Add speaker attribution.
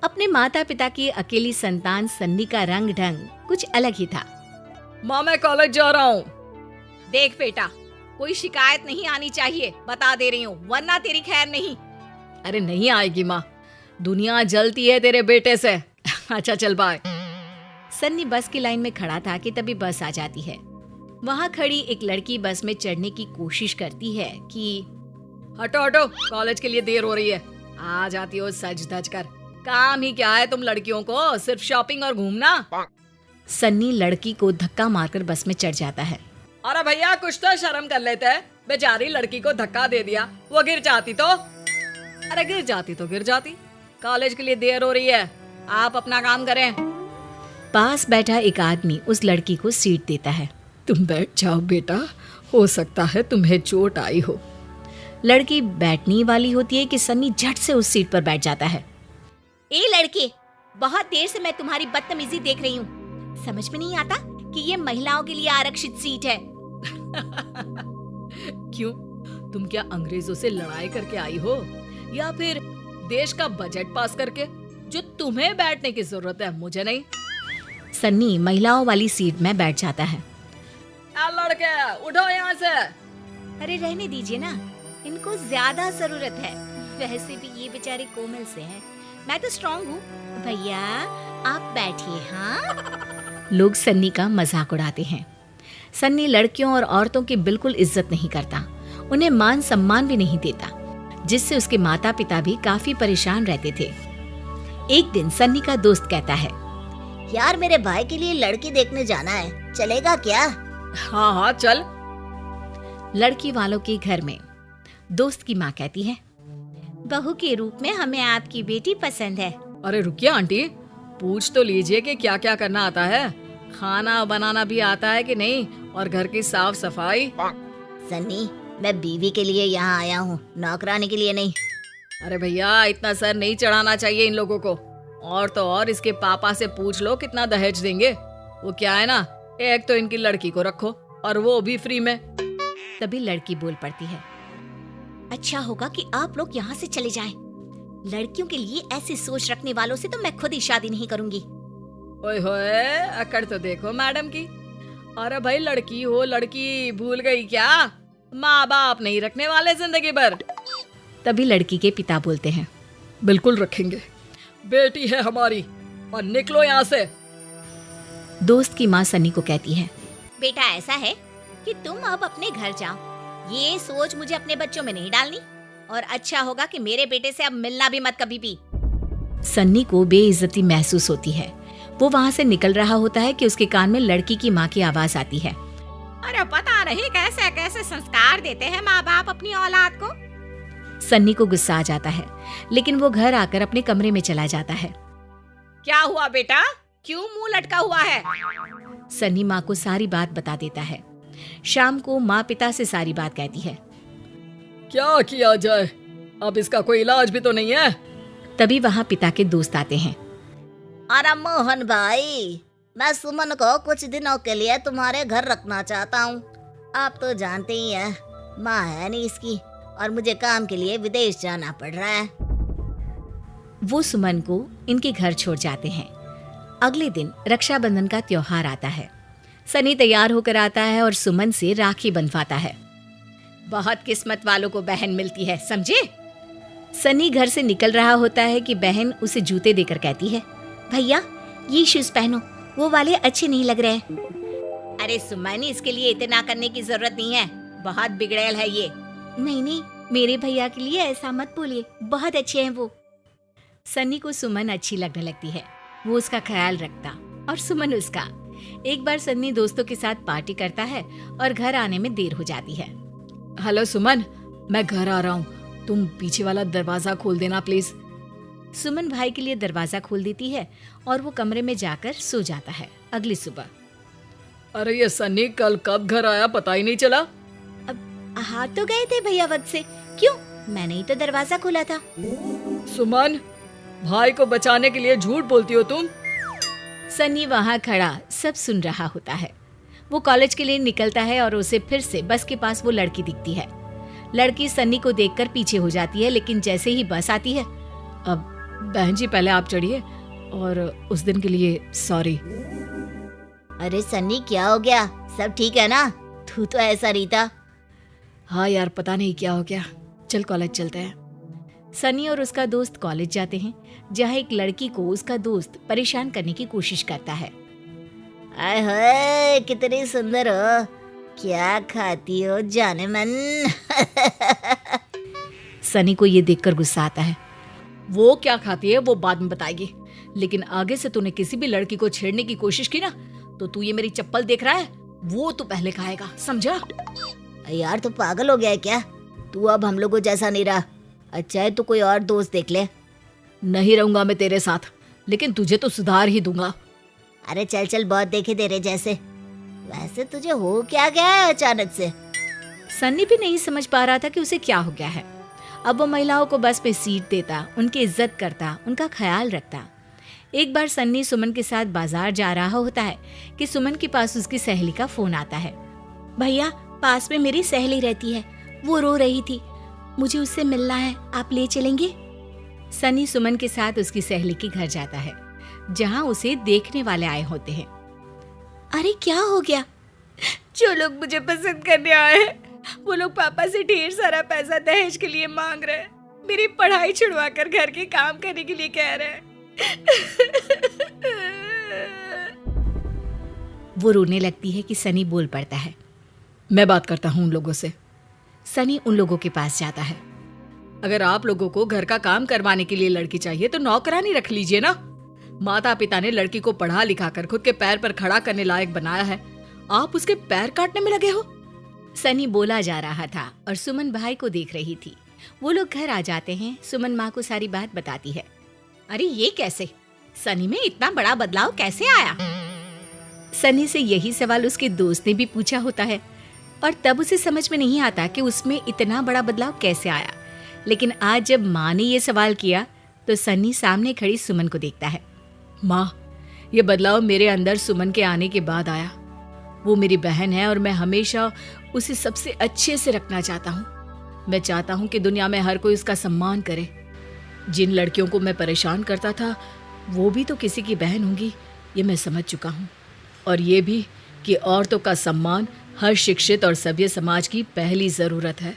Speaker 1: अपने माता पिता की अकेली संतान सन्नी का रंग ढंग कुछ अलग ही था।
Speaker 2: माँ मैं कॉलेज जा रहा हूँ।
Speaker 3: देख बेटा, कोई शिकायत नहीं आनी चाहिए, बता दे रही हूँ, वरना तेरी खैर नहीं।
Speaker 2: अरे नहीं आएगी माँ, दुनिया जलती है तेरे बेटे से। अच्छा चल बाय।
Speaker 1: सन्नी बस की लाइन में खड़ा था कि तभी बस आ जाती है। वहाँ खड़ी एक लड़की बस में चढ़ने की कोशिश करती है कि
Speaker 2: हटो हटो, कॉलेज के लिए देर हो रही है। आ जाती हो सज धज कर, काम ही क्या है तुम लड़कियों को, सिर्फ शॉपिंग और घूमना।
Speaker 1: सन्नी लड़की को धक्का मारकर बस में चढ़ जाता है।
Speaker 2: अरे भैया कुछ तो शर्म कर लेते हैं, बेचारी लड़की को धक्का दे दिया, वो गिर जाती तो। अरे गिर जाती तो गिर जाती, कॉलेज के लिए देर हो रही है, आप अपना काम करें।
Speaker 1: पास बैठा एक आदमी उस लड़की को सीट देता है।
Speaker 2: तुम बैठ जाओ बेटा, हो सकता है तुम्हें चोट आई हो।
Speaker 1: लड़की बैठने वाली होती है कि सन्नी झट से उस सीट पर बैठ जाता है।
Speaker 3: ए लड़के, बहुत देर से मैं तुम्हारी बदतमीजी देख रही हूँ। समझ में नहीं आता कि ये महिलाओं के लिए आरक्षित सीट है।
Speaker 2: क्यों, तुम क्या अंग्रेजों से लड़ाई करके आई हो, या फिर देश का बजट पास करके? जो तुम्हें बैठने की जरूरत है, मुझे नहीं।
Speaker 1: सन्नी महिलाओं वाली सीट में बैठ जाता है।
Speaker 2: लड़के उठो यहाँ से।
Speaker 3: अरे रहने दीजिए ना, इनको ज्यादा जरूरत है। वैसे भी ये बेचारे कोमल से हैं, मैं तो स्ट्रॉन्ग हूँ। भैया आप बैठिए। हाँ,
Speaker 1: लोग सन्नी का मजाक उड़ाते हैं। सन्नी लड़कियों और औरतों की बिल्कुल इज्जत नहीं करता, उन्हें मान सम्मान भी नहीं देता, जिससे उसके माता पिता भी काफी परेशान रहते थे। एक दिन सन्नी का दोस्त कहता है,
Speaker 3: यार मेरे भाई के लिए लड़की देखने जाना है, चलेगा क्या?
Speaker 2: हाँ हाँ चल।
Speaker 1: लड़की वालों के घर में दोस्त की माँ कहती है,
Speaker 3: बहू के रूप में हमें आपकी बेटी पसंद है।
Speaker 2: अरे रुकिए आंटी, पूछ तो लीजिए कि क्या क्या करना आता है, खाना बनाना भी आता है कि नहीं, और घर की साफ सफाई।
Speaker 3: सन्नी, मैं बीवी के लिए यहाँ आया हूँ, नौकरानी के लिए नहीं।
Speaker 2: अरे भैया इतना सर नहीं चढ़ाना चाहिए इन लोगों को। और तो और इसके पापा से पूछ लो कितना दहेज देंगे। वो क्या है ना, एक तो इनकी लड़की को रखो और वो भी फ्री में।
Speaker 1: तभी लड़की बोल पड़ती है,
Speaker 3: अच्छा होगा कि आप लोग यहाँ से चले जाएं। लड़कियों के लिए ऐसी सोच रखने वालों से तो मैं खुद ही शादी नहीं करूंगी।
Speaker 2: ओए होए, अकड़ तो देखो मैडम की। अरे भाई लड़की हो लड़की, भूल गई क्या? माँ बाप नहीं रखने वाले जिंदगी भर।
Speaker 1: तभी लड़की के पिता बोलते हैं,
Speaker 2: बिल्कुल रखेंगे, बेटी है हमारी, और निकलो यहाँ से।
Speaker 1: दोस्त की माँ सन्नी को कहती है,
Speaker 3: बेटा ऐसा है कि तुम अब अपने घर जाओ, ये सोच मुझे अपने बच्चों में नहीं डालनी, और अच्छा होगा कि मेरे बेटे से अब मिलना भी मत कभी भी।
Speaker 1: सन्नी को बेइज्जती महसूस होती है। वो वहाँ से निकल रहा होता है कि उसके कान में लड़की की माँ की आवाज आती है,
Speaker 3: अरे पता नहीं कैसे कैसे संस्कार देते हैं माँ बाप अपनी औलाद को।
Speaker 1: सन्नी को गुस्सा आ जाता है, लेकिन वो घर आकर अपने कमरे में चला जाता है।
Speaker 3: क्या हुआ बेटा, क्यों मुंह लटका हुआ है?
Speaker 1: सन्नी माँ को सारी बात बता देता है। शाम को माँ पिता से सारी बात कहती है।
Speaker 2: क्या किया जाए, अब इसका कोई इलाज भी तो नहीं है।
Speaker 1: तभी वहाँ पिता के दोस्त आते हैं।
Speaker 3: अरे मोहन भाई, मैं सुमन को कुछ दिनों के लिए तुम्हारे घर रखना चाहता हूँ। आप तो जानते ही हैं, माँ है नहीं इसकी, और मुझे काम के लिए विदेश जाना पड़ रहा है।
Speaker 1: वो सुमन को इनके घर छोड़ जाते हैं। अगले दिन रक्षाबंधन का त्योहार आता है। सनी तैयार होकर आता है और सुमन से राखी बंधवाता है।
Speaker 3: बहुत किस्मत वालों को बहन मिलती है, समझे?
Speaker 1: सनी घर से निकल रहा होता है कि बहन उसे जूते देकर कहती है,
Speaker 3: भैया ये शूज पहनो, वो वाले अच्छे नहीं लग रहे। अरे सुमन, इसके लिए इतना करने की जरूरत नहीं है, बहुत बिगड़ैल है ये।
Speaker 1: नहीं नहीं, मेरे भैया के लिए ऐसा मत बोलिए, बहुत अच्छे हैं वो। सनी को सुमन अच्छी लगने लगती है। वो उसका ख्याल रखता और सुमन उसका। एक बार सन्नी दोस्तों के साथ पार्टी करता है और घर आने में देर हो जाती है।
Speaker 2: हेलो सुमन, मैं घर आ रहा हूँ, तुम पीछे वाला दरवाजा खोल देना प्लीज।
Speaker 1: सुमन भाई के लिए दरवाजा खोल देती है और वो कमरे में जाकर सो जाता है। अगली सुबह,
Speaker 2: अरे ये सन्नी कल कब घर आया पता ही नहीं चला।
Speaker 3: हाथ तो गए थे भैया वक्त से, क्यों? मैंने ही तो दरवाजा खोला था।
Speaker 2: सुमन, भाई को बचाने के लिए झूठ बोलती हो तुम।
Speaker 1: सन्नी वहाँ खड़ा सब सुन रहा होता है। वो कॉलेज के लिए निकलता है और उसे फिर से बस के पास वो लड़की दिखती है। लड़की सन्नी को देखकर पीछे हो जाती है, लेकिन जैसे ही बस आती है, अब
Speaker 2: बहन जी पहले आप चढ़िए, और उस दिन के लिए सॉरी।
Speaker 3: अरे सन्नी, क्या हो गया? सब ठीक है ना? तू तो ऐसा नहीं था।
Speaker 2: हाँ यार, पता नहीं क्या हो गया। चल कॉलेज चलते हैं।
Speaker 1: सनी और उसका दोस्त कॉलेज जाते हैं, जहाँ एक लड़की को उसका दोस्त परेशान करने की कोशिश करता है।
Speaker 3: आय हाय, कितनी सुंदर हो, क्या खाती हो जाने मन?
Speaker 1: सनी को ये देखकर गुस्सा आता है।
Speaker 2: वो क्या खाती है वो बाद में बताएगी, लेकिन आगे से तूने किसी भी लड़की को छेड़ने की कोशिश की ना, तो तू ये मेरी चप्पल देख रहा है, वो तू पहले खाएगा, समझा?
Speaker 3: यार तू पागल हो गया है क्या? तू अब हम लोगों जैसा नहीं रहा। अच्छा है, तू कोई और दोस्त देख ले।
Speaker 2: नहीं रहूंगा मैं तेरे साथ, लेकिन तुझे तो सुधार ही दूंगा।
Speaker 3: अरे चल चल, बहुत देखे तेरे जैसे। वैसे तुझे हो क्या गया है अचानक से?
Speaker 1: सन्नी भी नहीं समझ पा रहा था कि उसे क्या हो गया है। अब वो महिलाओं को बस में सीट देता, उनकी इज्जत करता, उनका ख्याल रखता। एक बार सन्नी सुमन के साथ बाजार जा रहा होता है कि सुमन के पास उसकी सहेली का फोन आता है। भैया, पास में मेरी सहेली रहती है, वो रो रही थी, मुझे उससे मिलना है, आप ले चलेंगे? सनी सुमन के साथ उसकी सहेली के घर जाता है, जहां उसे देखने वाले आए होते हैं। अरे क्या हो गया?
Speaker 2: जो लोग मुझे पसंद करने आए हैं, वो लोग पापा से ढेर सारा पैसा दहेज के लिए मांग रहे हैं। मेरी पढ़ाई छुड़वा कर घर के काम करने के लिए कह रहे हैं।
Speaker 1: वो रोने लगती है कि सनी बोल पड़ता है।
Speaker 2: मैं बात करता हूँ उन लोगों से।
Speaker 1: सनी उन लोगों के पास जाता है।
Speaker 2: अगर आप लोगों को घर का काम करवाने के लिए लड़की चाहिए तो नौकरानी रख लीजिए ना। माता पिता ने लड़की को पढ़ा लिखा कर खुद के पैर पर खड़ा करने लायक बनाया है, आप उसके पैर काटने में लगे हो।
Speaker 1: सनी बोला जा रहा था और सुमन भाई को देख रही थी। वो लोग घर आ जाते हैं। सुमन माँ को सारी बात बताती है। अरे ये कैसे? सनी में इतना बड़ा बदलाव कैसे आया? सनी से यही सवाल उसके दोस्त ने भी पूछा होता है, और तब उसे समझ में नहीं आता कि उसमें इतना बड़ा बदलाव कैसे आया। लेकिन आज जब माँ ने ये सवाल किया तो सनी सामने खड़ी सुमन को देखता है।
Speaker 2: माँ, ये बदलाव मेरे अंदर सुमन के आने के बाद आया। वो मेरी बहन है और मैं हमेशा उसे सबसे अच्छे से रखना चाहता हूँ। मैं चाहता हूँ कि दुनिया में हर कोई उसका सम्मान करे। जिन लड़कियों को मैं परेशान करता था, वो भी तो किसी की बहन होंगी, ये मैं समझ चुका हूँ। और ये भी कि औरतों का सम्मान हर शिक्षित और सभ्य समाज की पहली ज़रूरत है।